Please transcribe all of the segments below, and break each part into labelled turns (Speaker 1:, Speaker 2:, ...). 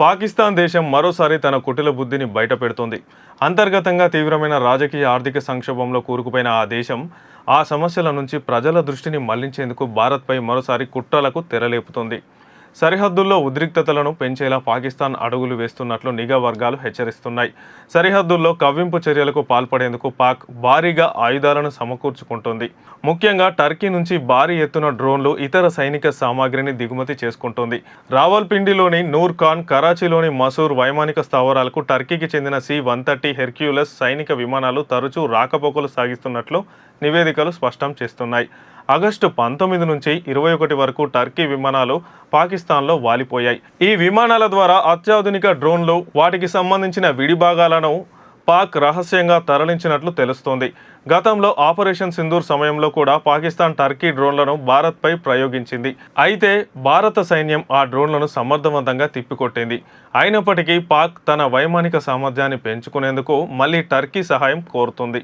Speaker 1: పాకిస్తాన్ దేశం మరోసారి తన కుటిల బుద్ధిని బయటపెడుతోంది. అంతర్గతంగా తీవ్రమైన రాజకీయ ఆర్థిక సంక్షోభంలో కూరుకుపోయిన ఆ దేశం ఆ సమస్యల నుంచి ప్రజల దృష్టిని మళ్లించేందుకు భారత్పై మరోసారి కుట్రలకు తెరలేపుతోంది. సరిహద్దుల్లో ఉద్రిక్తతలను పెంచేలా పాకిస్తాన్ అడుగులు వేస్తున్నట్లు నిఘా వర్గాలు హెచ్చరిస్తున్నాయి. సరిహద్దుల్లో కవ్వింపు చర్యలకు పాల్పడేందుకు పాక్ భారీగా ఆయుధాలను సమకూర్చుకుంటోంది. ముఖ్యంగా టర్కీ నుంచి భారీ ఎత్తున డ్రోన్లు, ఇతర సైనిక సామాగ్రిని దిగుమతి చేసుకుంటోంది. రావల్పిండిలోని నూర్ ఖాన్, కరాచీలోని మసూర్ వైమానిక స్థావరాలకు టర్కీకి చెందిన C-130 హెర్క్యులస్ సైనిక విమానాలు తరచూ రాకపోకలు సాగిస్తున్నట్లు నివేదికలు స్పష్టం చేస్తున్నాయి. ఆగస్టు 19 నుంచి 21 వరకు టర్కీ విమానాలు పాకిస్తాన్లో వాలిపోయాయి. ఈ విమానాల ద్వారా అత్యాధునిక డ్రోన్లు, వాటికి సంబంధించిన విడిభాగాలను పాక్ రహస్యంగా తరలించినట్లు తెలుస్తోంది. గతంలో ఆపరేషన్ సింధూర్ సమయంలో కూడా పాకిస్తాన్ టర్కీ డ్రోన్లను భారత్పై ప్రయోగించింది. అయితే భారత సైన్యం ఆ డ్రోన్లను సమర్థవంతంగా తిప్పికొట్టింది. అయినప్పటికీ పాక్ తన వైమానిక సామర్థ్యాన్ని పెంచుకునేందుకు మళ్ళీ టర్కీ సహాయం కోరుతుంది.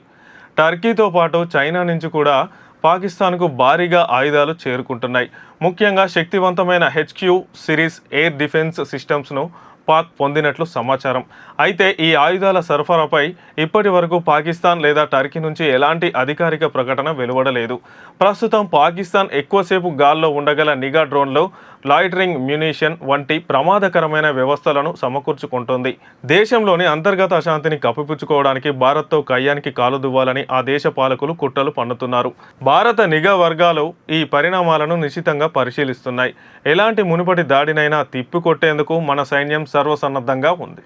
Speaker 1: టర్కీతో పాటు చైనా నుంచి కూడా పాకిస్తాన్కు భారీగా ఆయుధాలు చేరుకుంటున్నాయి. ముఖ్యంగా శక్తివంతమైన HQ సిరీస్ ఎయిర్ డిఫెన్స్ సిస్టమ్స్ను పాక్ పొందినట్లు సమాచారం. అయితే ఈ ఆయుధాల సరఫరాపై ఇప్పటి వరకు పాకిస్తాన్ లేదా టర్కీ నుంచి ఎలాంటి అధికారిక ప్రకటన వెలువడలేదు. ప్రస్తుతం పాకిస్తాన్ ఎక్కువసేపు గాల్లో ఉండగల నిఘా డ్రోన్లు, లాయిటరింగ్ మ్యునిషన్ వంటి ప్రమాదకరమైన వ్యవస్థలను సమకూర్చుకుంటోంది. దేశంలోని అంతర్గత అశాంతిని కప్పిపుచ్చుకోవడానికి భారత్తో కయ్యానికి కాలు దువ్వాలని ఆ దేశ పాలకులు కుట్రలు పన్నుతున్నారు. భారత నిఘా వర్గాలు ఈ పరిణామాలను నిశితంగా పరిశీలిస్తున్నాయి. ఎలాంటి మునుపటి దాడినైనా తిప్పికొట్టేందుకు మన సైన్యం సర్వసన్నద్ధంగా ఉంది.